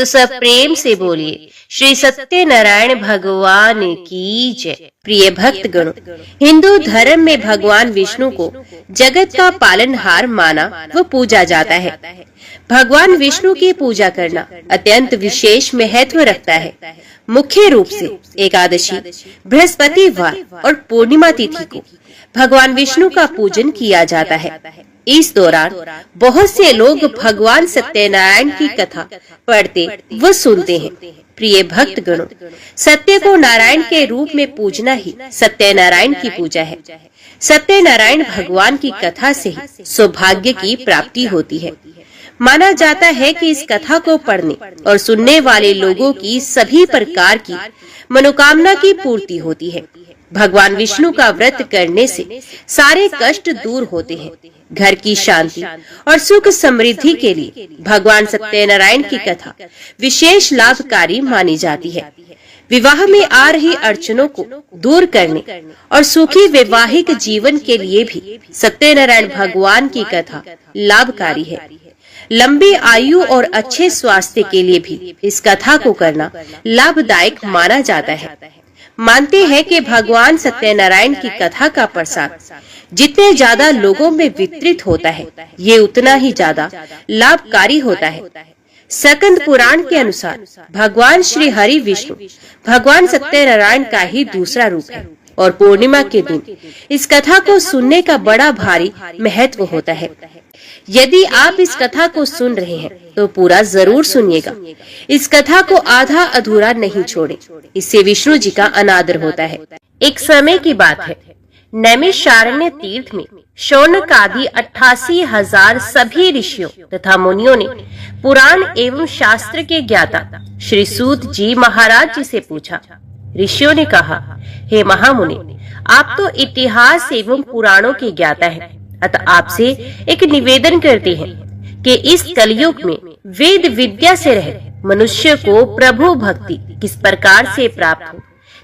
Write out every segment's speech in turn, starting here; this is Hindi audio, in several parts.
तो सब प्रेम से बोलिए श्री सत्यनारायण भगवान की जय। प्रिय भक्तगणों, हिंदू धर्म में भगवान विष्णु को जगत का पालनहार माना व पूजा जाता है। भगवान विष्णु की पूजा करना अत्यंत विशेष महत्व रखता है। मुख्य रूप से एकादशी, बृहस्पतिवार और पूर्णिमा तिथि को भगवान विष्णु का पूजन किया जाता है। इस दौरान बहुत से लोग भगवान सत्यनारायण की कथा पढ़ते व सुनते हैं। प्रिय भक्तगणों, सत्य को नारायण के रूप में पूजना ही सत्यनारायण की पूजा है। सत्यनारायण भगवान की कथा से ही सौभाग्य की प्राप्ति होती है। माना जाता है कि इस कथा को पढ़ने और सुनने वाले लोगों की सभी प्रकार की मनोकामना की पूर्ति होती है। भगवान विष्णु का व्रत करने से सारे कष्ट दूर होते हैं। घर की शांति और सुख समृद्धि के लिए भगवान सत्यनारायण की कथा विशेष लाभकारी मानी जाती है। विवाह में आ रही अड़चनों को दूर करने और सुखी वैवाहिक जीवन के लिए भी सत्यनारायण भगवान की कथा लाभकारी है। लंबी आयु और अच्छे स्वास्थ्य के लिए भी इस कथा को करना लाभदायक माना जाता है। मानते हैं कि भगवान सत्यनारायण की कथा का प्रसाद जितने ज्यादा लोगों में वितरित होता है, ये उतना ही ज्यादा लाभकारी होता है। स्कंद पुराण के अनुसार भगवान श्री हरि विष्णु भगवान सत्यनारायण का ही दूसरा रूप है और पूर्णिमा के दिन इस कथा को सुनने का बड़ा भारी महत्व होता है। यदि आप इस कथा को सुन रहे हैं तो पूरा जरूर सुनिएगा। इस कथा को आधा अधूरा नहीं छोड़े, इससे विष्णु जी का अनादर होता है। एक समय की बात है, नैमिषारण्य तीर्थ में शौनक आदि 88,000 सभी ऋषियों तथा मुनियों ने पुराण एवं शास्त्र के ज्ञाता श्री सूत जी महाराज जी से पूछा। ऋषियों ने कहा, हे महामुनि, आप तो इतिहास एवं पुराणों के ज्ञाता हैं, अतः आपसे एक निवेदन करते हैं कि इस कलयुग में वेद विद्या से रहित मनुष्य को प्रभु भक्ति किस प्रकार से प्राप्त हो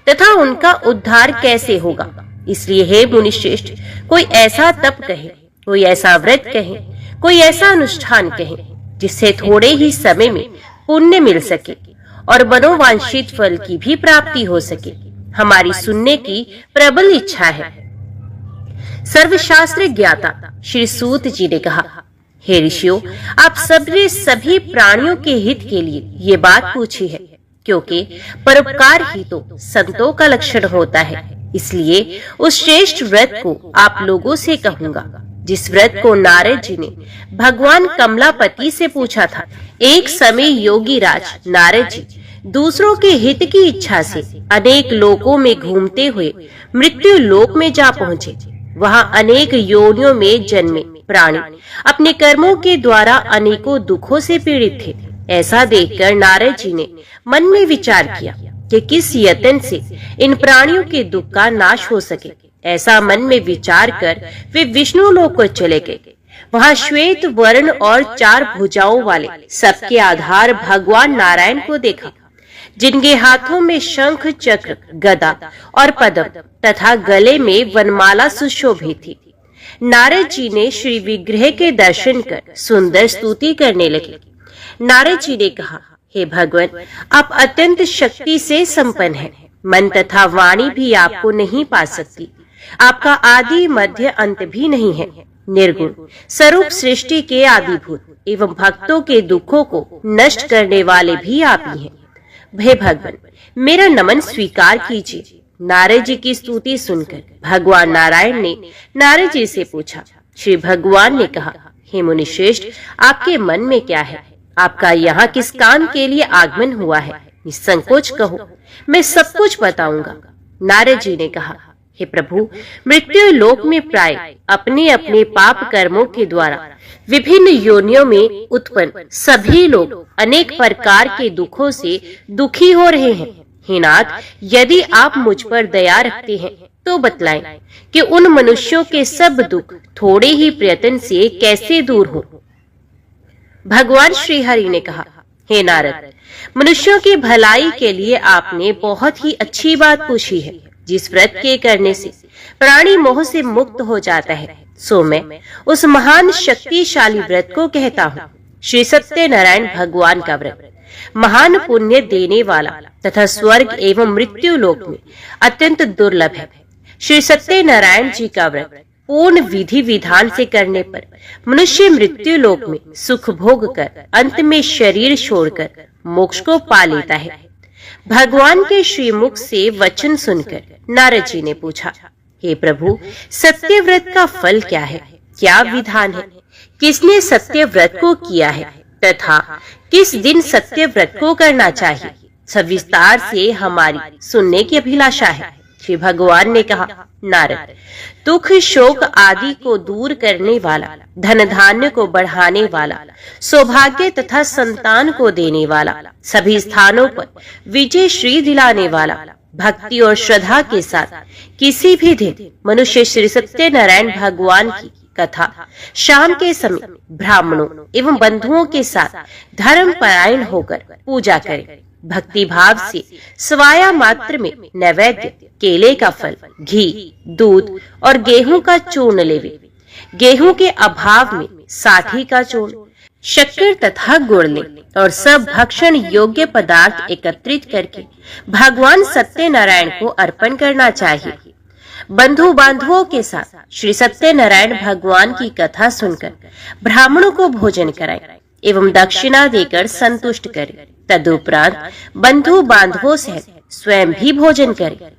तथा उनका उद्धार कैसे होगा। इसलिए हे मुनिश्रेष्ठ, कोई ऐसा तप कहे, कोई ऐसा व्रत कहे, कोई ऐसा अनुष्ठान कहे जिससे थोड़े ही समय में पुण्य मिल सके और मनोवांछित फल की भी प्राप्ति हो सके। हमारी सुनने की प्रबल इच्छा है। सर्वशास्त्र ज्ञाता श्री सूत जी ने कहा, हे ऋषियों, आप सबने सभी प्राणियों के हित के लिए ये बात पूछी है, क्योंकि परोपकार ही तो संतों का लक्षण होता है। इसलिए उस श्रेष्ठ व्रत को आप लोगों से कहूंगा जिस व्रत को नारद जी ने भगवान कमलापति से पूछा था। एक समय योगी राज नारद जी दूसरों के हित की इच्छा से अनेक लोकों में घूमते हुए मृत्यु लोक में जा पहुंचे। वहां अनेक योनियों में जन्मे प्राणी अपने कर्मों के द्वारा अनेकों दुखों से पीड़ित थे। ऐसा देखकर नारद जी ने मन में विचार किया कि किस यत्न से इन प्राणियों के दुख का नाश हो सके। ऐसा मन में विचार कर वे विष्णु लोक को चले गए। वहां श्वेत वर्ण और 4 भुजाओं वाले सबके आधार भगवान नारायण को देखा, जिनके हाथों में शंख, चक्र, गदा और पद्म तथा गले में वनमाला सुशोभित थी। नारद जी ने श्री विग्रह के दर्शन कर सुंदर स्तुति करने लगे। नारद जी ने कहा, हे भगवान, आप अत्यंत शक्ति से संपन्न हैं। मन तथा वाणी भी आपको नहीं पा सकती। आपका आदि मध्य अंत भी नहीं है। निर्गुण स्वरूप सृष्टि के आदिभूत एवं भक्तों के दुखों को नष्ट करने वाले भी आप ही हैं। हे भगवान, मेरा नमन स्वीकार कीजिए। नारद जी की स्तुति सुनकर भगवान नारायण ने नारद जी से पूछा। श्री भगवान ने कहा, हे मुनिश्रेष्ठ, आपके मन में क्या है? आपका यहाँ किस काम के लिए आगमन हुआ है? निसंकोच कहो, मैं सब कुछ बताऊंगा। नारद जी ने कहा, हे प्रभु, मृत्यु लोक में प्राय अपने अपने पाप कर्मों के द्वारा विभिन्न योनियों में उत्पन्न सभी लोग अनेक प्रकार के दुखों से दुखी हो रहे हैं। हे नाथ, यदि आप मुझ पर दया रखते हैं तो बतलाएं कि उन मनुष्यों के सब दुख थोड़े ही प्रयत्न से कैसे दूर हो। भगवान श्री हरि ने कहा, हे नारद, मनुष्यों की भलाई के लिए आपने बहुत ही अच्छी बात पूछी है। जिस व्रत के करने से प्राणी मोह से मुक्त हो जाता है, सो मैं उस महान शक्तिशाली व्रत को कहता हूँ, श्री सत्यनारायण भगवान का व्रत। महान पुण्य देने वाला तथा स्वर्ग एवं मृत्यु लोक में अत्यंत दुर्लभ है। श्री सत्यनारायण जी का व्रत पूर्ण विधि विधान से करने पर मनुष्य मृत्यु लोक में सुख भोग कर अंत में शरीर छोड़कर मोक्ष को पा लेता है। भगवान के श्रीमुख से वचन सुनकर नारद जी ने पूछा, हे प्रभु, सत्य व्रत का फल क्या है? क्या विधान है? किसने सत्य व्रत को किया है तथा किस दिन सत्य व्रत को करना चाहिए? सविस्तार से हमारी सुनने की अभिलाषा है। श्री भगवान ने कहा, नारद, दुख शोक आदि को दूर करने वाला, धन धान्य को बढ़ाने वाला, सौभाग्य तथा संतान को देने वाला, सभी स्थानों पर विजय श्री दिलाने वाला, भक्ति और श्रद्धा के साथ किसी भी दिन मनुष्य श्री सत्यनारायण भगवान की कथा शाम के समय ब्राह्मणों एवं बंधुओं के साथ धर्म परायण होकर पूजा करे। भक्ति भाव से स्वाया मात्र में नैवेद्य, केले का फल, घी, दूध और गेहूं का चूर्ण लेवे। गेहूं के अभाव में साठी का चूर्ण, शक्कर तथा गुड़ ले और सब भक्षण योग्य पदार्थ एकत्रित करके भगवान सत्यनारायण को अर्पण करना चाहिए। बंधु बांधवों के साथ श्री सत्यनारायण भगवान की कथा सुनकर ब्राह्मणों को भोजन कराए एवं दक्षिणा देकर संतुष्ट करे। तदुपरांत बंधु बांधवों सहित स्वयं भी भोजन करे।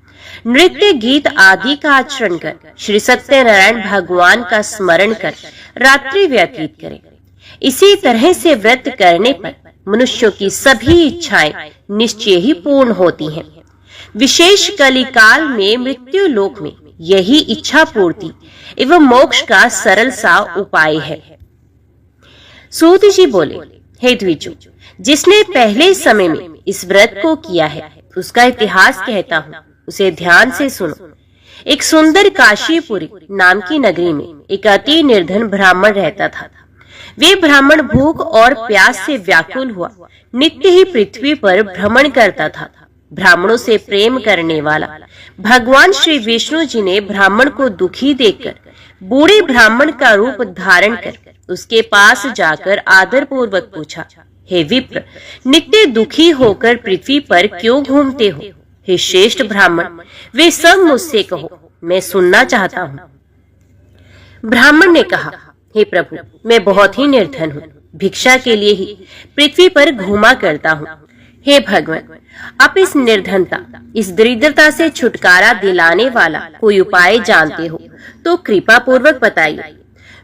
नृत्य गीत आदि का आचरण कर श्री सत्यनारायण भगवान का स्मरण कर रात्रि व्यतीत करे। इसी तरह से व्रत करने पर मनुष्यों की सभी इच्छाएं निश्चय ही पूर्ण होती हैं। विशेष कलिकाल में मृत्यु लोक में यही इच्छा पूर्ति एवं मोक्ष का सरल सा उपाय है। सूत जी बोले, हे द्विजों, जिसने पहले समय में इस व्रत को किया है उसका इतिहास कहता हूँ, उसे ध्यान से सुनो। एक सुंदर काशीपुरी नाम की नगरी में एक अति निर्धन ब्राह्मण रहता था। वे ब्राह्मण भूख और प्यास से व्याकुल हुआ नित्य ही पृथ्वी पर भ्रमण करता था। ब्राह्मणों से प्रेम करने वाला भगवान श्री विष्णु जी ने ब्राह्मण को दुखी देखकर बूढ़े ब्राह्मण का रूप धारण कर उसके पास जाकर आदर पूर्वक पूछा, हे विप्र, नित्य दुखी होकर पृथ्वी पर क्यों घूमते हो? हे श्रेष्ठ ब्राह्मण, वे सब मुझसे कहो, मैं सुनना चाहता हूँ। ब्राह्मण ने कहा, हे प्रभु, मैं बहुत ही निर्धन हूँ, भिक्षा के लिए ही पृथ्वी पर घूमा करता हूँ। हे भगवान, आप इस निर्धनता, इस दरिद्रता से छुटकारा दिलाने वाला कोई उपाय जानते हो तो कृपा पूर्वक बताइए।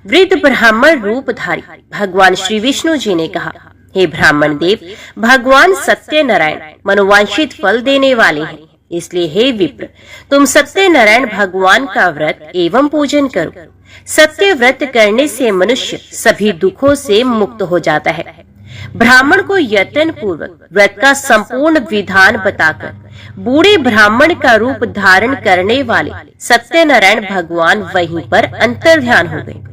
वृद्ध ब्राह्मण रूपधारी भगवान श्री विष्णु जी ने कहा, हे ब्राह्मण देव, भगवान सत्यनारायण मनोवांछित फल देने वाले हैं, इसलिए हे विप्र, तुम सत्यनारायण भगवान का व्रत एवं पूजन करो। सत्य व्रत करने से मनुष्य सभी दुखों से मुक्त हो जाता है। ब्राह्मण को यत्न पूर्वक व्रत का संपूर्ण विधान बताकर बूढ़े ब्राह्मण का रूप धारण करने वाले सत्यनारायण भगवान वहीं पर अंतर्ध्यान हो गए।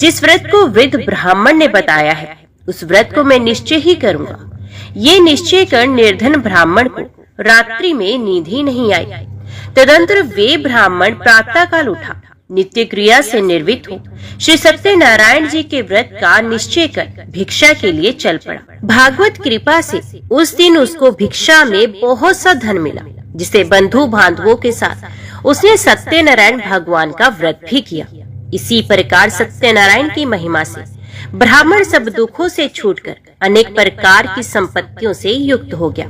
जिस व्रत को वृद्ध ब्राह्मण ने बताया है उस व्रत को मैं निश्चय ही करूंगा। ये निश्चय कर निर्धन ब्राह्मण को रात्रि में नींद ही नहीं आई। तदंतर वे ब्राह्मण प्रातः काल उठा, नित्य क्रिया से निर्वित हो श्री सत्यनारायण जी के व्रत का निश्चय कर भिक्षा के लिए चल पड़ा। भागवत कृपा से उस दिन उसको भिक्षा में बहुत सा धन मिला, जिसे बंधु बांधवों के साथ उसने सत्यनारायण भगवान का व्रत भी किया। इसी प्रकार सत्यनारायण की महिमा से ब्राह्मण सब दुखों से छूटकर अनेक प्रकार की संपत्तियों से युक्त हो गया।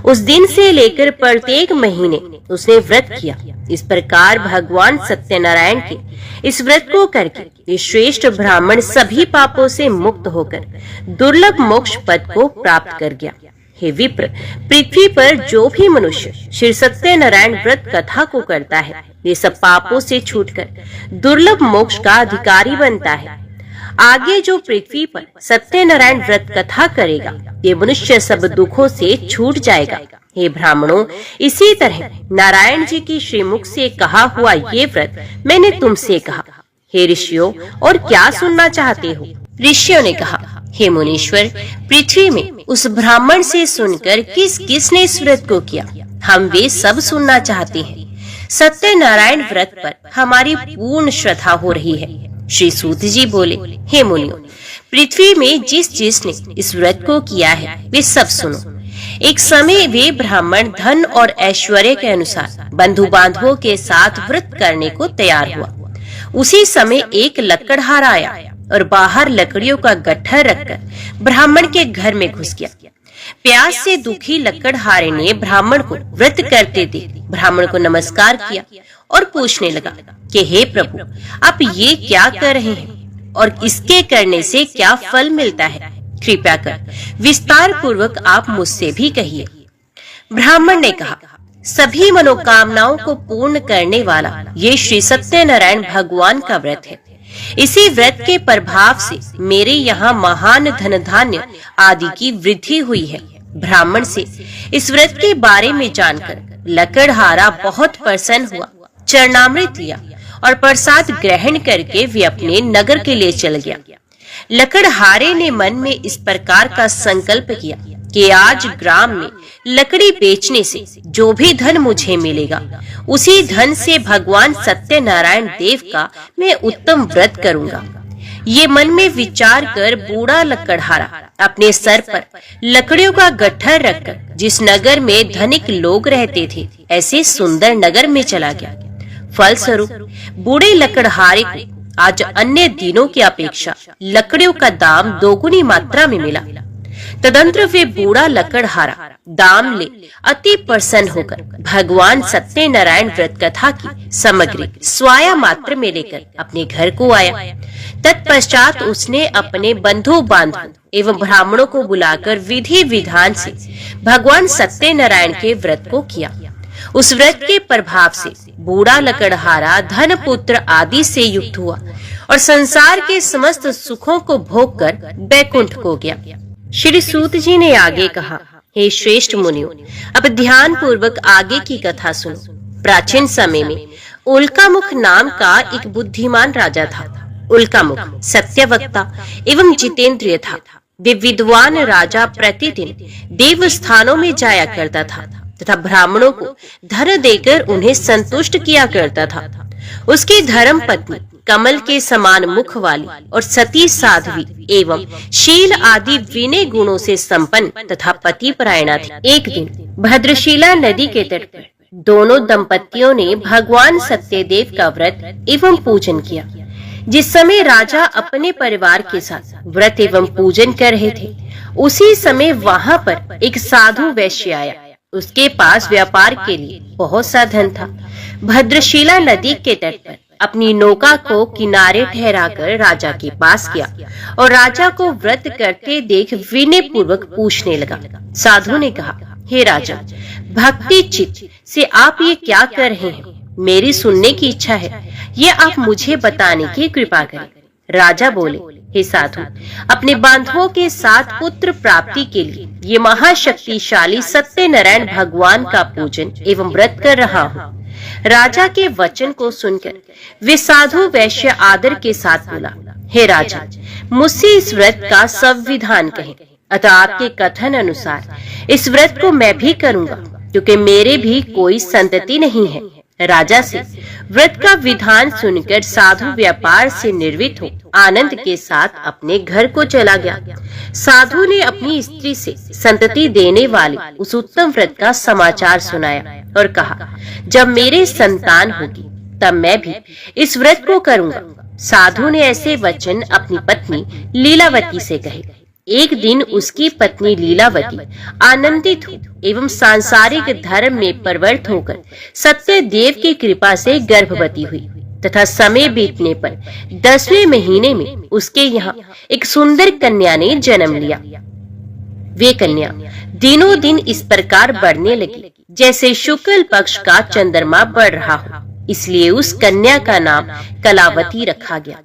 उस दिन से लेकर प्रत्येक महीने उसने व्रत किया। इस प्रकार भगवान सत्यनारायण के इस व्रत को करके ये श्रेष्ठ ब्राह्मण सभी पापों से मुक्त होकर दुर्लभ मोक्ष पद को प्राप्त कर गया। हे विप्र, पृथ्वी पर जो भी मनुष्य श्री सत्यनारायण व्रत कथा को करता है ये सब पापों से छूटकर दुर्लभ मोक्ष का अधिकारी बनता है। आगे जो पृथ्वी पर सत्यनारायण व्रत कथा करेगा ये मनुष्य सब दुखों से छूट जाएगा। हे ब्राह्मणों, इसी तरह नारायण जी की श्रीमुख से कहा हुआ ये व्रत मैंने तुमसे कहा। हे ऋषियों, और क्या सुनना चाहते हो? ऋषियों ने कहा, हे मुनीश्वर, पृथ्वी में उस ब्राह्मण से सुनकर किस किसने इस व्रत को किया, हम वे सब सुनना चाहते हैं। सत्यनारायण व्रत पर हमारी पूर्ण श्रद्धा हो रही है। श्री सूत जी बोले, हे मुनियों, पृथ्वी में जिस जिसने इस व्रत को किया है वे सब सुनो। एक समय वे ब्राह्मण धन और ऐश्वर्य के अनुसार बंधु बांधवों के साथ व्रत करने को तैयार हुआ। उसी समय एक लकड़हार आया और बाहर लकड़ियों का गट्ठर रखकर ब्राह्मण के घर में घुस गया। प्यास से दुखी लकड़हारे ने ब्राह्मण को व्रत करते देख ब्राह्मण को नमस्कार किया और पूछने लगा कि हे प्रभु, आप ये क्या कर रहे हैं और इसके करने से क्या फल मिलता है? कृपया कर विस्तार पूर्वक आप मुझसे भी कहिए। ब्राह्मण ने कहा, सभी मनोकामनाओं को पूर्ण करने वाला ये श्री सत्यनारायण भगवान का व्रत है। इसी व्रत के प्रभाव से मेरे यहाँ महान धन धान्य आदि की वृद्धि हुई है। ब्राह्मण से इस व्रत के बारे में जानकर लकड़हारा बहुत प्रसन्न हुआ, चरणामृत लिया और प्रसाद ग्रहण करके वे अपने नगर के लिए चल गया। लकड़हारे ने मन में इस प्रकार का संकल्प किया कि आज ग्राम में लकड़ी बेचने से जो भी धन मुझे मिलेगा, उसी धन से भगवान सत्यनारायण देव का मैं उत्तम व्रत करूंगा। ये मन में विचार कर बूढ़ा लकड़हारा अपने सर पर लकड़ियों का गट्ठर रखकर जिस नगर में धनिक लोग रहते थे, ऐसे सुंदर नगर में चला गया। फलस्वरूप बूढ़े लकड़हारे को आज अन्य दिनों की अपेक्षा लकड़ियों का दाम दोगुनी मात्रा में मिला। तदंतर वे बूढ़ा लकड़हारा दाम ले अति प्रसन्न होकर भगवान सत्यनारायण व्रत कथा की सामग्री स्वाया मात्र में लेकर अपने घर को आया। तत्पश्चात उसने अपने बंधु बांधवों एवं ब्राह्मणों को बुलाकर विधि विधान से भगवान सत्यनारायण के व्रत को किया। उस व्रत के प्रभाव से बूढ़ा लकड़हारा धन पुत्र आदि से युक्त हुआ और संसार के समस्त सुखों को भोग कर बैकुंठ को गया। श्री सूत जी ने आगे कहा, हे श्रेष्ठ मुनियों, अब ध्यान पूर्वक आगे की कथा सुनो। प्राचीन समय में उल्कामुख नाम का एक बुद्धिमान राजा था। उल्कामुख सत्यवक्ता एवं जितेंद्रिय था। वे विद्वान राजा प्रतिदिन देव स्थानों में जाया करता था तथा ब्राह्मणों को धन देकर उन्हें संतुष्ट किया करता था। उसकी धर्म पत्नी कमल के समान मुख वाली और सती साध्वी एवं शील आदि विनय गुणों से संपन्न तथा पतिपरायणा थी। एक दिन भद्रशिला नदी के तट पर दोनों दंपतियों ने भगवान सत्यदेव का व्रत एवं पूजन किया। जिस समय राजा अपने परिवार के साथ व्रत एवं पूजन कर रहे थे, उसी समय वहां पर एक साधु वैश्य आया। उसके पास व्यापार के लिए बहुत सा धन था। भद्रशिला नदी के तट पर अपनी नौका को किनारे ठहराकर राजा के पास गया और राजा को व्रत करते देख विनय पूर्वक पूछने लगा। साधु ने कहा, हे राजा, भक्ति चित्त से आप ये क्या कर रहे हैं? मेरी सुनने की इच्छा है, ये आप मुझे बताने की कृपा करें। राजा बोले, हे साधु, अपने बांधवों के साथ पुत्र प्राप्ति के लिए ये महाशक्तिशाली सत्यनारायण भगवान का पूजन एवं व्रत कर रहा हूँ। राजा के वचन को सुनकर वे साधु वैश्य आदर के साथ बोला, हे राजा, मुझसे इस व्रत का संविधान कहें। अतः आपके कथन अनुसार इस व्रत को मैं भी करूंगा, क्योंकि मेरे भी कोई संतति नहीं है। राजा से व्रत का विधान सुनकर साधु व्यापार से निर्वित हो आनंद के साथ अपने घर को चला गया। साधु ने अपनी स्त्री से संतति देने वाले उस उत्तम व्रत का समाचार सुनाया और कहा, जब मेरे संतान होगी तब मैं भी इस व्रत को करूंगा। साधु ने ऐसे वचन अपनी पत्नी लीलावती से कहे। एक दिन उसकी पत्नी लीलावती आनंदित हो एवं सांसारिक धर्म में प्रवृत्त होकर सत्यदेव की कृपा से गर्भवती हुई तथा समय बीतने पर 10वें महीने में उसके यहाँ एक सुंदर कन्या ने जन्म लिया। वे कन्या दिनों दिन इस प्रकार बढ़ने लगी जैसे शुक्ल पक्ष का चंद्रमा बढ़ रहा हो, इसलिए उस कन्या का नाम कलावती रखा गया।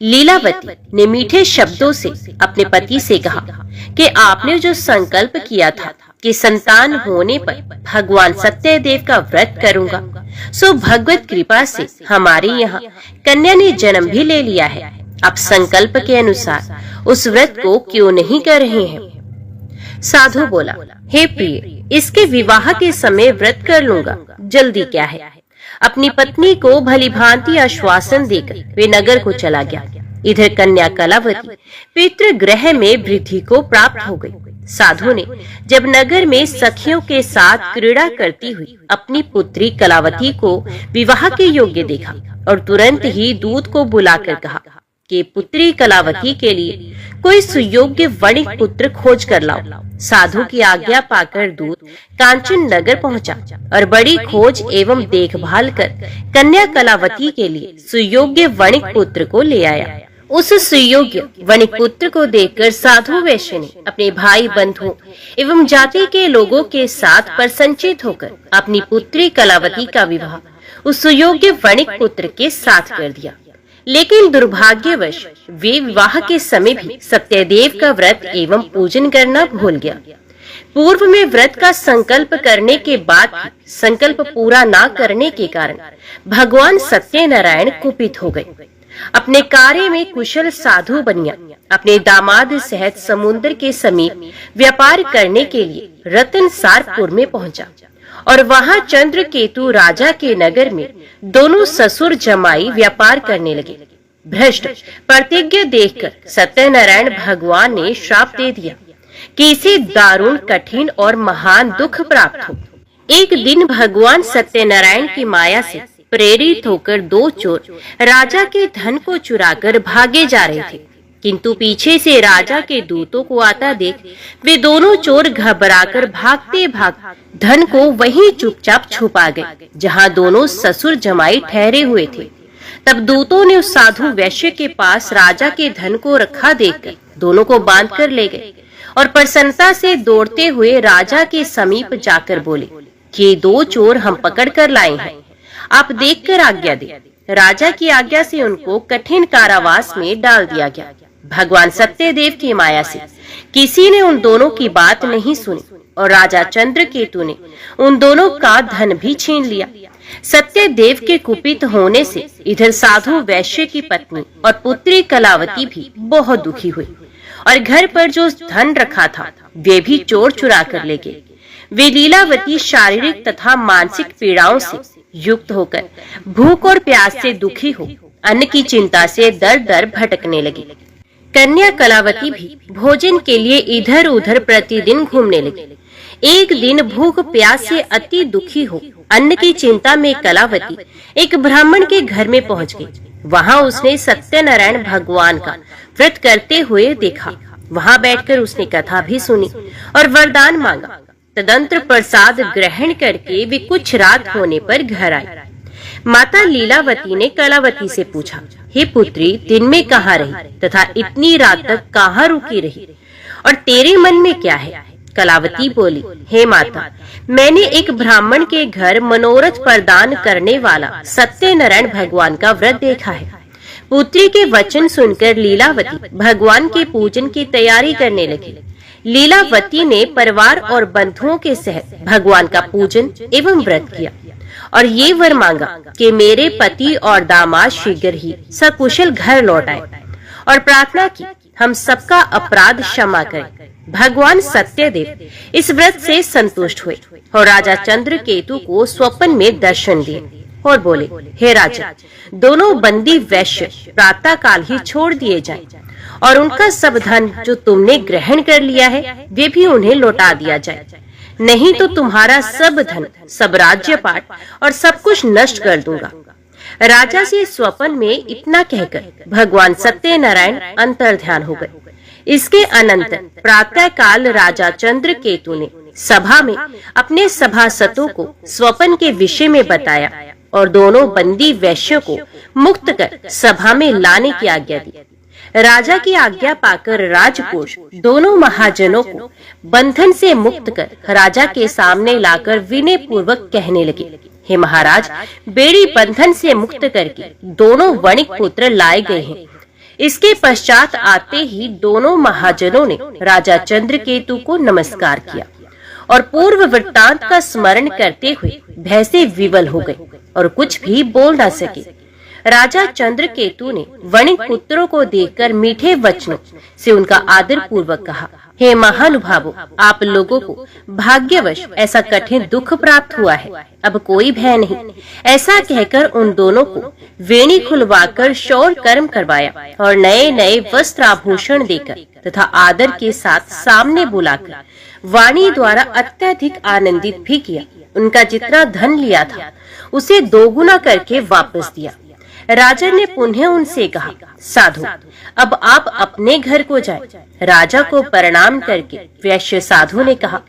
लीलावती ने मीठे शब्दों से अपने पति से कहा कि आपने जो संकल्प किया था कि संतान होने पर भगवान सत्यदेव का व्रत करूंगा, सो भगवत कृपा से हमारे यहाँ कन्या ने जन्म भी ले लिया है। आप संकल्प के अनुसार उस व्रत को क्यों नहीं कर रहे हैं? साधु बोला, हे प्रिय, इसके विवाह के समय व्रत कर लूंगा, जल्दी क्या है। अपनी पत्नी को भली भांति आश्वासन देकर वे नगर को चला गया। इधर कन्या कलावती पितृगृह में वृद्धि को प्राप्त हो गई। साधु ने जब नगर में सखियों के साथ क्रीड़ा करती हुई अपनी पुत्री कलावती को विवाह के योग्य देखा और तुरंत ही दूत को बुलाकर कहा कि पुत्री कलावती के लिए कोई सुयोग्य वणिक पुत्र खोज कर लाओ। साधु की आज्ञा पाकर दूत कांचन नगर पहुंचा और बड़ी खोज एवं देखभाल कर कन्या कलावती के लिए सुयोग्य वणिक पुत्र को ले आया। उस सुयोग्य वणिक पुत्र को देखकर साधु वैश्य ने अपने भाई बंधुओं एवं जाति के लोगों के साथ प्रसन्नचित होकर अपनी पुत्री कलावती का विवाह उस सुयोग्य वणिक पुत्र के साथ कर दिया। लेकिन दुर्भाग्यवश वे विवाह के समय भी सत्यदेव का व्रत एवं पूजन करना भूल गया। पूर्व में व्रत का संकल्प करने के बाद संकल्प पूरा न करने के कारण भगवान सत्यनारायण कुपित हो गए। अपने कार्य में कुशल साधु बनिया अपने दामाद सहित समुद्र के समीप व्यापार करने के लिए रतनसारपुर में पहुंचा और वहां चंद्रकेतु राजा के नगर में दोनों ससुर जमाई व्यापार करने लगे। भ्रष्ट प्रतिज्ञा देखकर सत्यनारायण भगवान ने श्राप दे दिया कि इसे दारुण कठिन और महान दुख प्राप्त हो। एक दिन भगवान सत्यनारायण की माया से प्रेरित होकर दो चोर राजा के धन को चुराकर भागे जा रहे थे, किंतु पीछे से राजा के दूतों को आता देख वे दोनों चोर घबराकर भागते धन को वहीं चुपचाप छुपा गए जहां दोनों ससुर जमाई ठहरे हुए थे। तब दूतों ने उस साधु वैश्य के पास राजा के धन को रखा देखकर दोनों को बांध कर ले गए और प्रसन्नता से दौड़ते हुए राजा के समीप जाकर बोले कि ये दो चोर हम पकड़ कर लाए हैं, आप देखकर आज्ञा दे। राजा की आज्ञा से उनको कठिन कारावास में डाल दिया गया। भगवान सत्यदेव की माया से किसी ने उन दोनों की बात नहीं सुनी और राजा चंद्रकेतु ने उन दोनों का धन भी छीन लिया। सत्यदेव के कुपित होने से इधर साधु वैश्य की पत्नी और पुत्री कलावती भी बहुत दुखी हुई और घर पर जो धन रखा था वे भी चोर चुरा कर ले गए। वे लीलावती शारीरिक तथा मानसिक पीड़ाओं से युक्त होकर भूख और प्यास से दुखी हो अन्न की चिंता से दर दर भटकने लगी। कन्या कलावती भी भोजन के लिए इधर उधर प्रतिदिन घूमने लगी। एक दिन भूख प्यास से अति दुखी हो अन्न की चिंता में कलावती एक ब्राह्मण के घर में पहुंच गई। वहां उसने सत्यनारायण भगवान का व्रत करते हुए देखा। वहां बैठकर उसने कथा भी सुनी और वरदान मांगा। तदंतर प्रसाद ग्रहण करके वे कुछ रात होने पर घर आई। माता लीलावती ने कलावती से पूछा, हे पुत्री, दिन में कहाँ रही तथा इतनी रात तक कहाँ रुकी रही और तेरे मन में क्या है? कलावती बोली, हे माता, मैंने एक ब्राह्मण के घर मनोरथ प्रदान करने वाला सत्यनारायण भगवान का व्रत देखा है। पुत्री के वचन सुनकर लीलावती भगवान के पूजन की तैयारी करने लगी। लीलावती ने परिवार और बंधुओं के सहित भगवान का पूजन एवं व्रत किया और ये वर मांगा कि मेरे पति और दामाद शीघ्र ही सकुशल घर लौट आए और प्रार्थना की हम सबका अपराध क्षमा करें। भगवान सत्यदेव इस व्रत से संतुष्ट हुए और राजा चंद्रकेतु को स्वप्न में दर्शन दिए और बोले, हे राजा, दोनों बंदी वैश्य प्रातः काल ही छोड़ दिए जाएं और उनका सब धन जो तुमने ग्रहण कर लिया है वे भी उन्हें लौटा दिया जाए, नहीं तो तुम्हारा सब धन, सब राज्यपाट और सब कुछ नष्ट कर दूंगा। राजा से स्वप्न में इतना कहकर भगवान सत्यनारायण अंतर्ध्यान हो गए। इसके अनंतर प्रातः काल राजा चंद्रकेतु ने सभा में अपने सभासदों को स्वप्न के विषय में बताया और दोनों बंदी वैश्यों को मुक्त कर सभा में लाने की आज्ञा दी। राजा की आज्ञा पाकर राजकोष दोनों महाजनों को बंधन से मुक्त कर राजा के सामने लाकर विनय पूर्वक कहने लगे, हे महाराज, बेड़ी बंधन से मुक्त करके दोनों वणिक पुत्र लाए गए हैं। इसके पश्चात आते ही दोनों महाजनों ने राजा चंद्रकेतु को नमस्कार किया और पूर्व वृत्तांत का स्मरण करते हुए भय से विवल हो गए और कुछ भी बोल न सके। राजा चंद्रकेतु ने वणिक पुत्रों को देखकर मीठे वचनों से उनका आदर पूर्वक कहा, हे महानुभावों, आप लोगों को भाग्यवश ऐसा कठिन दुख प्राप्त हुआ है, अब कोई भय नहीं। ऐसा कहकर उन दोनों को वेणी खुलवाकर शौर कर्म करवाया और नए नए वस्त्र आभूषण देकर तथा आदर के साथ सामने बुलाकर वाणी द्वारा अत्यधिक आनंदित भी किया। उनका जितना धन लिया था उसे दोगुना करके वापस दिया। राजा ने पुनः उनसे कहा, साधु, अब आप अपने घर को जाएं। राजा को प्रणाम करके वैश्य साधु ने कहा,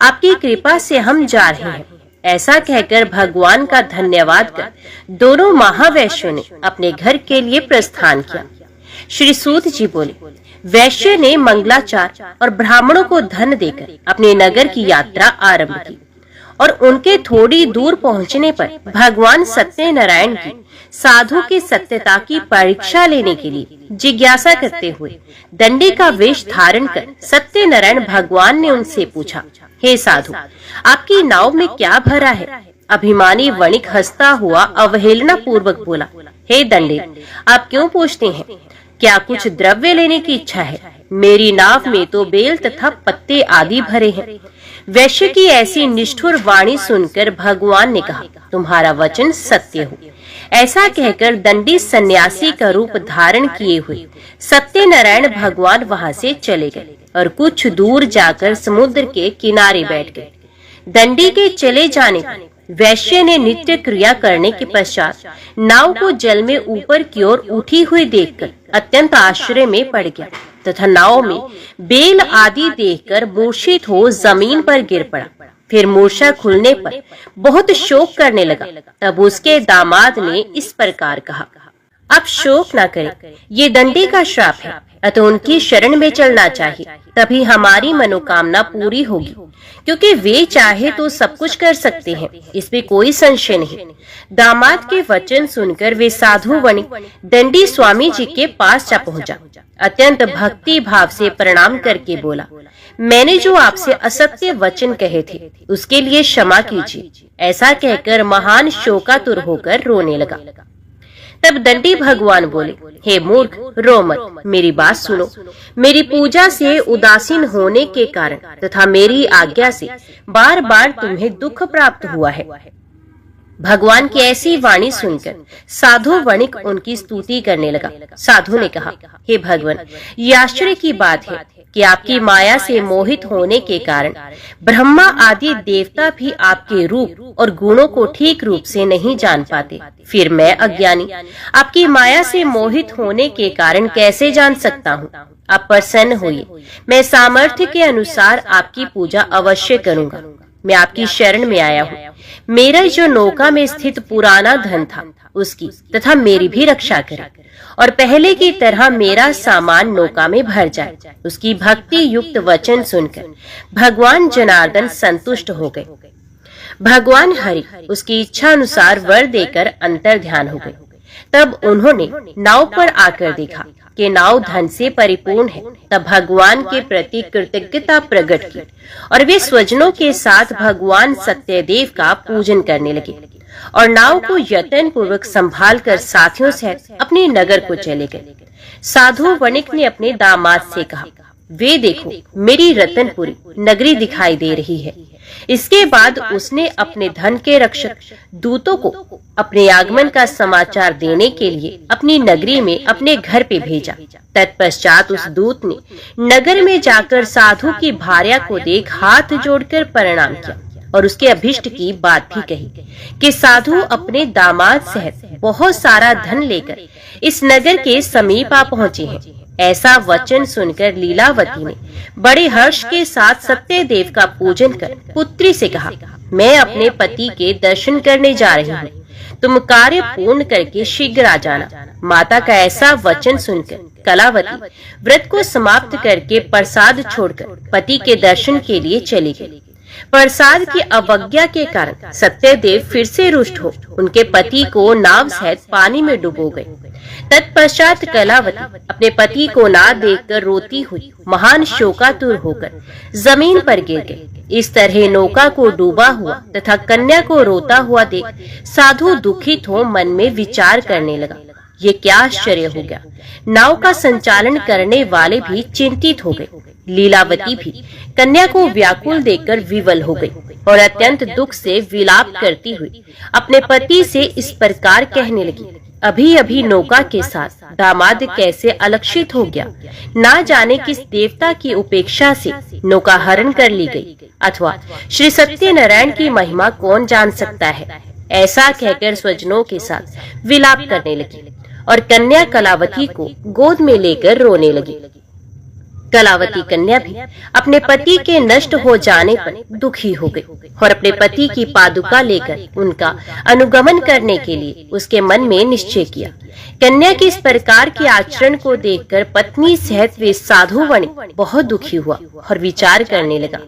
आपकी कृपा से हम जा रहे हैं। ऐसा कहकर भगवान का धन्यवाद कर दोनों महावैश्यों ने अपने घर के लिए प्रस्थान किया। श्री सूत जी बोले, वैश्य ने मंगलाचार और ब्राह्मणों को धन देकर अपने नगर की यात्रा आरंभ की और उनके थोड़ी दूर पहुंचने पर भगवान सत्यनारायण की साधु की सत्यता की परीक्षा लेने के लिए जिज्ञासा करते हुए दंडी का वेश धारण कर सत्यनारायण भगवान ने उनसे पूछा, हे साधु, आपकी नाव में क्या भरा है? अभिमानी वणिक हंसता हुआ अवहेलना पूर्वक बोला, हे दंडी, आप क्यों पूछते हैं? क्या कुछ द्रव्य लेने की इच्छा है? मेरी नाव में तो बेल तथा पत्ते आदि भरे हैं। वैश्य की ऐसी निष्ठुर वाणी सुनकर भगवान ने कहा, तुम्हारा वचन सत्य हो। ऐसा कहकर दंडी सन्यासी का रूप धारण किए हुए सत्यनारायण भगवान वहां से चले गए और कुछ दूर जाकर समुद्र के किनारे बैठ गए। दंडी के चले जाने पर वैश्य ने नित्य क्रिया करने के पश्चात नाव को जल में ऊपर की ओर उठी हुई देखकर अत्यंत आश्चर्य में पड़ गया तथा नाव में बेल आदि देखकर मूर्छित हो जमीन पर गिर पड़ा। फिर मूर्छा खुलने पर बहुत शोक करने लगा। तब उसके दामाद ने इस प्रकार कहा, अब शोक न करें, ये दंडी का श्राप है, अतः उनकी शरण में चलना चाहिए, तभी हमारी मनोकामना पूरी होगी, क्योंकि वे चाहे तो सब कुछ कर सकते हैं, इसमें कोई संशय नहीं। दामाद के वचन सुनकर वे साधु वणिक दंडी स्वामी जी के पास जा पहुंचा। अत्यंत भक्ति भाव से प्रणाम करके बोला, मैंने जो आपसे असत्य वचन कहे थे उसके लिए क्षमा कीजिए। ऐसा कहकर महान शोकातुर होकर रोने लगा। तब दंडी भगवान बोले, हे मूर्ख, रो मत, मेरी बात सुनो। मेरी पूजा से उदासीन होने के कारण तथा मेरी आज्ञा से बार बार तुम्हें दुख प्राप्त हुआ है। भगवान की ऐसी वाणी सुनकर साधु वणिक उनकी स्तुति करने लगा। साधु ने कहा, हे भगवान, ये आश्चर्य की बात है कि आपकी माया से मोहित होने के कारण ब्रह्मा आदि देवता भी आपके रूप और गुणों को ठीक रूप से नहीं जान पाते। फिर मैं अज्ञानी आपकी माया से मोहित होने के कारण कैसे जान सकता हूँ? आप प्रसन्न होइए, मैं सामर्थ्य के अनुसार आपकी पूजा अवश्य करूँगा। मैं आपकी शरण में आया हूँ। मेरा जो नौका में स्थित पुराना धन था उसकी तथा मेरी भी रक्षा करे और पहले की तरह मेरा सामान नौका में भर जाए। उसकी भक्ति युक्त वचन सुनकर भगवान जनार्दन संतुष्ट हो गए। भगवान हरि उसकी इच्छा अनुसार वर देकर अंतर ध्यान हो गए। तब उन्होंने नाव पर आकर देखा कि नाव धन से परिपूर्ण है। तब भगवान के प्रति कृतज्ञता प्रकट की और वे स्वजनों के साथ भगवान सत्यदेव का पूजन करने लगे और नाव को यत्न पूर्वक संभाल कर साथियों सहित अपने नगर को चले गए। साधु वणिक ने अपने दामाद से कहा, वे देखो, मेरी रतनपुरी नगरी दिखाई दे रही है। इसके बाद उसने अपने धन के रक्षक दूतों को अपने आगमन का समाचार देने के लिए अपनी नगरी में अपने घर पे भेजा। तत्पश्चात उस दूत ने नगर में जाकर साधु की भार्या को देख हाथ जोड़कर प्रणाम किया और उसके अभिष्ट की बात भी कही कि साधु अपने दामाद सहित बहुत सारा धन लेकर इस नगर के समीप आ पहुँचे हैं। ऐसा वचन सुनकर लीलावती ने बड़े हर्ष के साथ सत्यदेव का पूजन कर पुत्री से कहा, मैं अपने पति के दर्शन करने जा रही हूँ, तुम कार्य पूर्ण करके शीघ्र आ जाना। माता का ऐसा वचन सुनकर कलावती व्रत को समाप्त करके प्रसाद छोड़कर पति के दर्शन के लिए चली गई। प्रसाद की अवज्ञा के कारण सत्यदेव फिर से रुष्ट हो उनके पति को नाव सहित पानी में डुबो गए। तत्पश्चात कलावती अपने पति को ना देखकर रोती हुई महान शोकातुर होकर जमीन पर गिर गई। इस तरह नौका को डूबा हुआ तथा कन्या को रोता हुआ देख साधु दुखित हो मन में विचार करने लगा, ये क्या आश्चर्य हो गया। नाव का संचालन करने वाले भी चिंतित हो गए। लीलावती भी कन्या को व्याकुल देखकर विवल हो गई और अत्यंत दुख से विलाप करती हुई अपने पति से इस प्रकार कहने लगी, अभी अभी नौका के साथ दामाद कैसे अलक्षित हो गया। ना जाने किस देवता की उपेक्षा से नौका हरण कर ली गई, अथवा श्री सत्यनारायण की महिमा कौन जान सकता है। ऐसा कहकर स्वजनों के साथ विलाप करने लगी और कन्या कलावती को गोद में लेकर रोने लगी। कलावती कन्या भी अपने पति के नष्ट हो जाने पर दुखी हो गई और अपने पति की पादुका लेकर उनका अनुगमन करने के लिए उसके मन में निश्चय किया। कन्या के इस प्रकार के आचरण को देखकर पत्नी सहित वे साधु वणिक बहुत दुखी हुआ और विचार करने लगा,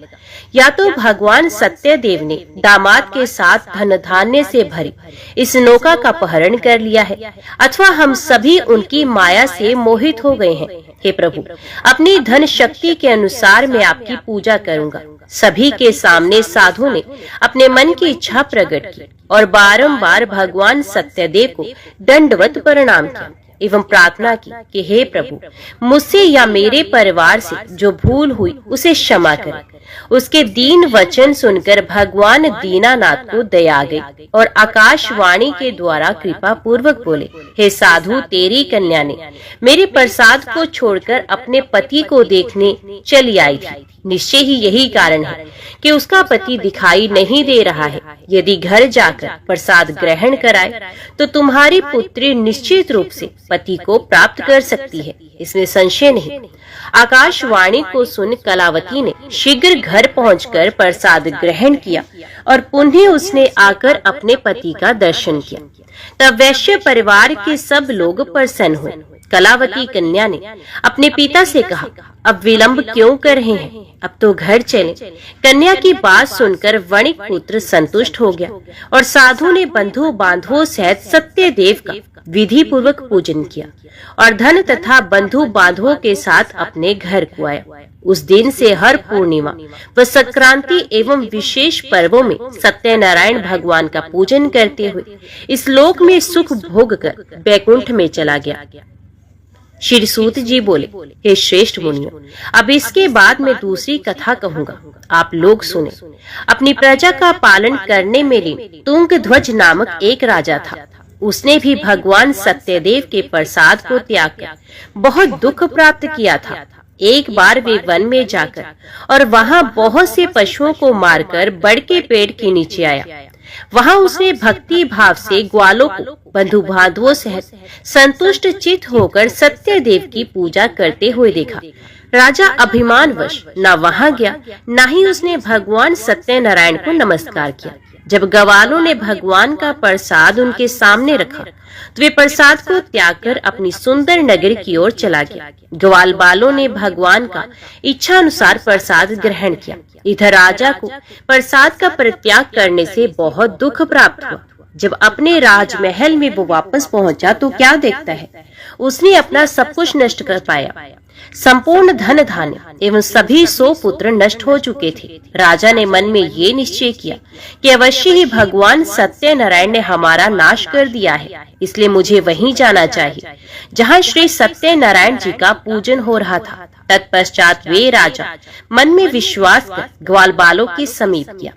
या तो भगवान सत्यदेव ने दामाद के साथ धन धान्य से भरी इस नौका का अपहरण कर लिया है, अथवा हम सभी उनकी माया से मोहित हो गए हैं। हे प्रभु, अपनी धन शक्ति के अनुसार मैं आपकी पूजा करूंगा। सभी के सामने साधु ने अपने मन की इच्छा प्रकट की और बारंबार भगवान सत्यदेव को दंडवत प्रणाम किया एवं प्रार्थना की कि हे प्रभु, मुझसे या मेरे परिवार से जो भूल हुई उसे क्षमा करें। उसके दीन वचन सुनकर भगवान दीनानाथ को दया आ गई और आकाशवाणी के द्वारा कृपा पूर्वक बोले, हे साधु, तेरी कन्या ने मेरे प्रसाद को छोड़कर अपने पति को देखने चली आई थी। निश्चय ही यही कारण है कि उसका पति दिखाई नहीं दे रहा है। यदि घर जाकर प्रसाद ग्रहण कराए तो तुम्हारी पुत्री निश्चित रूप से पति को प्राप्त कर सकती है, इसमें संशय नहीं। आकाशवाणी को सुन कलावती ने शीघ्र घर पहुंचकर प्रसाद ग्रहण किया और पुनः उसने आकर अपने पति का दर्शन किया। तब वैश्य परिवार के सब लोग प्रसन्न हुए। कलावती कन्या ने अपने पिता से कहा, अब विलंब क्यों कर रहे हैं, अब तो घर चलें। कन्या की बात सुनकर वणिक पुत्र संतुष्ट हो गया और साधु ने बंधु बांधवों सहित सत्यदेव का विधि पूर्वक पूजन किया और धन तथा बंधु बांधवों के साथ अपने घर को आया। उस दिन से हर पूर्णिमा व संक्रांति एवं विशेष पर्वों में सत्यनारायण भगवान का पूजन करते हुए इस लोक में सुख भोग कर वैकुंठ में चला गया। श्री सूत जी बोले, हे श्रेष्ठ मुनियों, अब इसके बाद मैं दूसरी कथा कहूँगा, आप लोग सुने। अपनी प्रजा का पालन करने में लीन तुंगध्वज नामक एक राजा था। उसने भी भगवान सत्यदेव के प्रसाद को त्याग कर बहुत दुख प्राप्त किया था। एक बार वे वन में जाकर और वहां बहुत से पशुओं को मारकर बड़ के पेड़ के नीचे आया। वहां उसने भक्ति भाव से ग्वालों को बंधु बांधवों सहित संतुष्ट चित होकर सत्यदेव की पूजा करते हुए देखा। राजा अभिमानवश न वहां गया, न ही उसने भगवान सत्यनारायण को नमस्कार किया। जब ग्वालों ने भगवान का प्रसाद उनके सामने रखा तो वे प्रसाद को त्याग कर अपनी सुंदर नगरी की ओर चला गया। ग्वाल बालों ने भगवान का इच्छा अनुसार प्रसाद ग्रहण किया। इधर राजा को प्रसाद का परित्याग करने से बहुत दुख प्राप्त हुआ। जब अपने राजमहल में वो वापस पहुंचा तो क्या देखता है, उसने अपना सब कुछ नष्ट कर पाया। संपूर्ण धन धान्य एवं सभी 100 पुत्र नष्ट हो चुके थे। राजा ने मन में ये निश्चय किया कि अवश्य ही भगवान सत्यनारायण ने हमारा नाश कर दिया है, इसलिए मुझे वहीं जाना चाहिए जहां श्री सत्यनारायण जी का पूजन हो रहा था। तत्पश्चात वे राजा मन में विश्वास कर ग्वाल बालों के समीप किया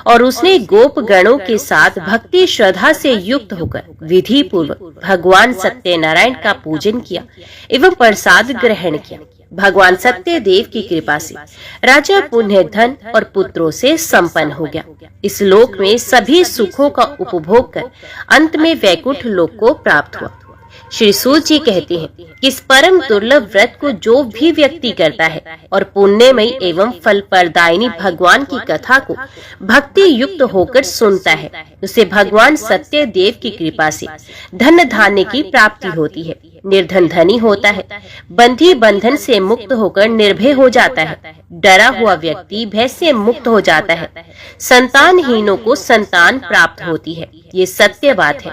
और उसने गोप गणों के साथ भक्ति श्रद्धा से युक्त होकर विधि पूर्वक भगवान सत्यनारायण का पूजन किया एवं प्रसाद ग्रहण किया। भगवान सत्यदेव की कृपा से राजा पुण्य धन और पुत्रों से संपन्न हो गया। इस लोक में सभी सुखों का उपभोग कर अंत में वैकुंठ लोक को प्राप्त हुआ। श्री सूत जी कहते हैं कि इस परम दुर्लभ व्रत को जो भी व्यक्ति करता है और पुण्यमयी एवं फल प्रदायिनी भगवान की कथा को भक्ति युक्त होकर सुनता है, उसे भगवान सत्यदेव की कृपा से धन धान्य की प्राप्ति होती है। निर्धन धनी होता है, बंधी बंधन से मुक्त होकर निर्भय हो जाता है, डरा हुआ व्यक्ति भय से मुक्त हो जाता है, संतानहीनों को संतान प्राप्त होती है। ये सत्य बात है,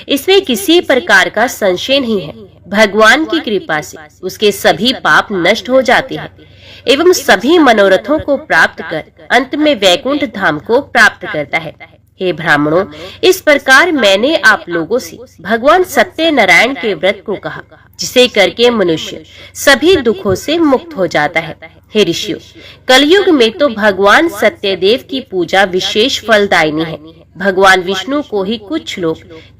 इसमें किसी प्रकार का संशय नहीं है। भगवान की कृपा से उसके सभी पाप नष्ट हो जाते हैं एवं सभी मनोरथों को प्राप्त कर अंत में वैकुंठ धाम को प्राप्त करता है। हे ब्राह्मणों, इस प्रकार मैंने आप लोगों से भगवान सत्यनारायण के व्रत को कहा, जिसे करके मनुष्य सभी दुखों से मुक्त हो जाता है। हे ऋषियों, कलयुग में तो भगवान सत्यदेव की पूजा विशेष फलदायिनी है। भगवान विष्णु को ही कुछ लोग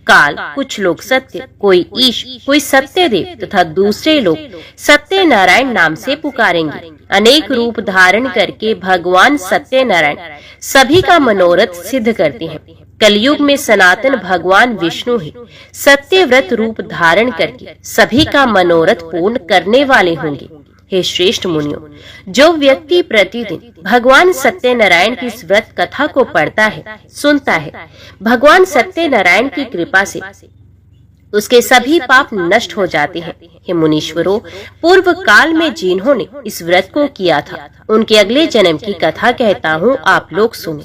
काल, कुछ लोग सत्य, कोई ईश, कोई सत्यदेव तथा दूसरे लोग सत्यनारायण नाम से पुकारेंगे। अनेक रूप धारण करके भगवान सत्यनारायण सभी का मनोरथ सिद्ध करते हैं। कलयुग में सनातन भगवान विष्णु ही सत्यव्रत रूप धारण करके सभी का मनोरथ पूर्ण करने वाले होंगे। हे श्रेष्ठ मुनियों, जो व्यक्ति प्रतिदिन भगवान सत्यनारायण की इस व्रत कथा को पढ़ता है, सुनता है, भगवान सत्यनारायण की कृपा से उसके सभी पाप नष्ट हो जाते हैं। हे मुनीश्वरों, पूर्व काल में जिन्होंने इस व्रत को किया था, उनके अगले जन्म की कथा कहता हूँ, आप लोग सुने।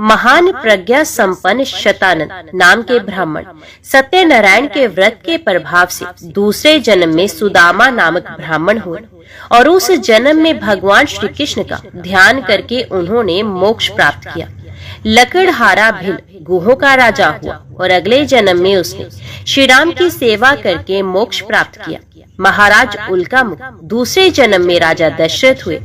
महान प्रज्ञा संपन्न शतानंद नाम के ब्राह्मण सत्यनारायण के व्रत के प्रभाव से दूसरे जन्म में सुदामा नामक ब्राह्मण हुए और उस जन्म में भगवान श्री कृष्ण का ध्यान करके उन्होंने मोक्ष प्राप्त किया। लकड़हारा भिल गुहों का राजा हुआ और अगले जन्म में उसने श्री राम की सेवा करके मोक्ष प्राप्त किया। महाराज उल्कामुख दूसरे जन्म में राजा दशरथ हुए,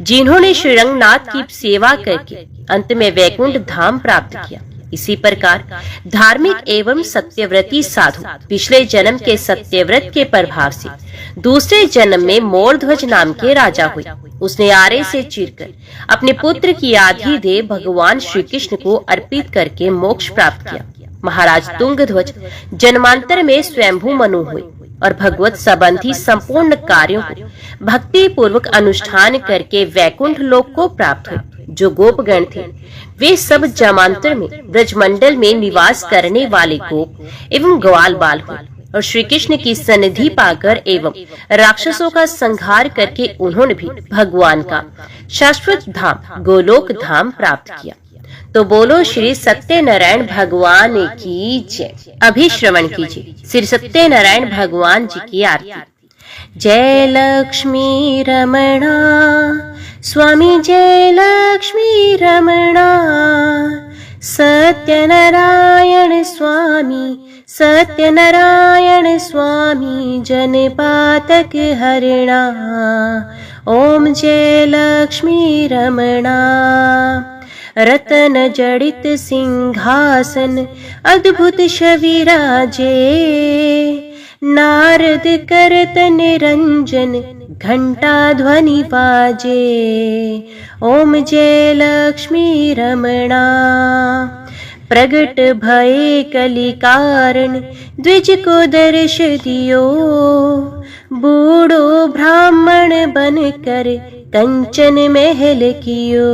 जिन्होंने श्री रंगनाथ की सेवा करके अंत में वैकुंठ धाम प्राप्त किया। इसी प्रकार धार्मिक एवं सत्यव्रती साधु पिछले जन्म के सत्यव्रत के प्रभाव से दूसरे जन्म में मोरध्वज नाम के राजा हुए। उसने आरे से चीरकर अपने पुत्र की आधी देह भगवान श्री कृष्ण को अर्पित करके मोक्ष प्राप्त किया। महाराज तुंगध्वज जन्मांतर में स्वयंभू मनु हुए और भगवत संबंधी संपूर्ण कार्यों को भक्ति पूर्वक अनुष्ठान करके वैकुंठ लोक को प्राप्त हुए। जो गोपगण थे, वे सब जमांतर में ब्रजमंडल में निवास करने वाले गोप एवं ग्वाल बाल हुए और श्री कृष्ण की सन्निधि पाकर एवं राक्षसों का संहार करके उन्होंने भी भगवान का शाश्वत धाम गोलोक धाम प्राप्त किया। तो बोलो श्री सत्यनारायण भगवान की जय। अभी श्रवण कीजिए श्री सत्यनारायण भगवान जी की आरती। जय लक्ष्मी रमणा स्वामी, जय लक्ष्मी रमणा, सत्यनारायण स्वामी, सत्यनारायण स्वामी, जनपातक हरणा। ओम जय लक्ष्मी रमणा। रतन जड़ित सिंहासन अद्भुत छवि राजे, नारद करत निरंजन घंटा ध्वनि बाजे। ओम जय लक्ष्मी रमणा। प्रगट भये कलि कारण द्विज को दर्श दियो, बूढ़ो ब्राह्मण बनकर कंचन महल कियो।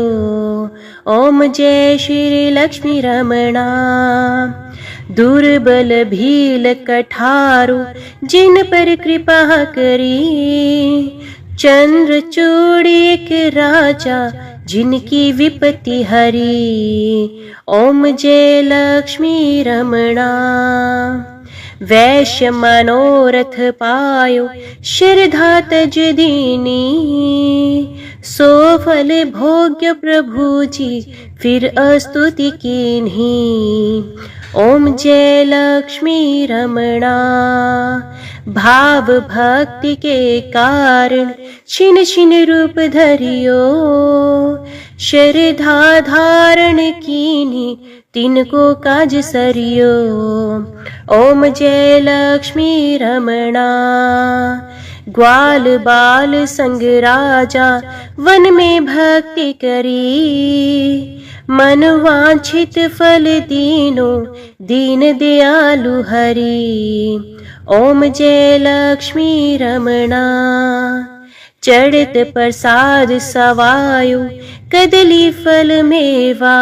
ओम जय श्री लक्ष्मी रमणा। दुर्बल भील कठारो जिन पर कृपा करी, चंद्र चूड़ी एक राजा जिनकी विपत्ति हरी। ओम जय लक्ष्मी रमणा। वैश्य मनोरथ पायो श्रद्धा तज दीनी, सो फल भोग्य प्रभु जी फिर अस्तुति कीन्ही। ओम जय लक्ष्मी रमणा। भाव भक्ति के कारण छिन छिन रूप धरियो, श्रद्धा धारण कीन्ही तिनको काज सरियो। ओम जय लक्ष्मी रमणा। ग्वाल बाल संग राजा वन में भक्ति करी, मन वांछित फल दीनो दीन दयालु हरि। ओम जय लक्ष्मी रमणा। चढ़त प्रसाद सवायो कदली फल मेवा,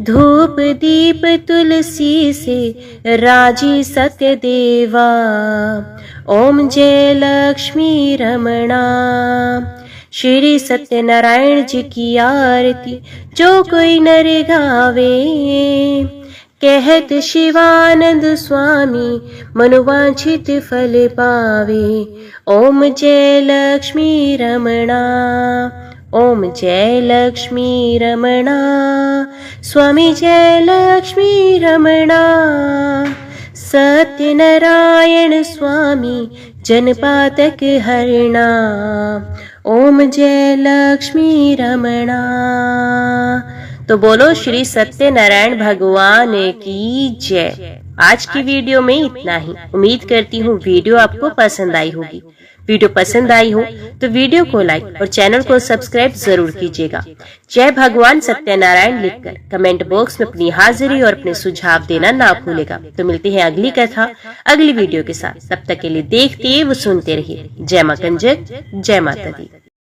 धूप दीप तुलसी से राजी सत्य देवा। ओम जय लक्ष्मी रमणा। श्री सत्यनारायण जी की आरती जो कोई नर गावे, कहत शिवानंद स्वामी मनोवांछित फल पावे। ओम जय लक्ष्मी रमणा। ओम जय लक्ष्मी रमणा, स्वामी जय लक्ष्मी रमणा, सत्यनारायण स्वामी जनपातक हरणा, ओम जय लक्ष्मी रमणा। तो बोलो श्री सत्यनारायण भगवान की जय। आज की वीडियो में इतना ही। उम्मीद करती हूँ वीडियो आपको पसंद आई होगी। वीडियो पसंद आई हो तो वीडियो को लाइक और चैनल को सब्सक्राइब जरूर कीजिएगा। जय भगवान सत्यनारायण लिखकर कमेंट बॉक्स में अपनी हाजिरी और अपने सुझाव देना ना भूलेगा। तो मिलते हैं अगली कथा अगली वीडियो के साथ। तब तक के लिए देखते व सुनते रहिए। जय मां कंजक, जय माता दी।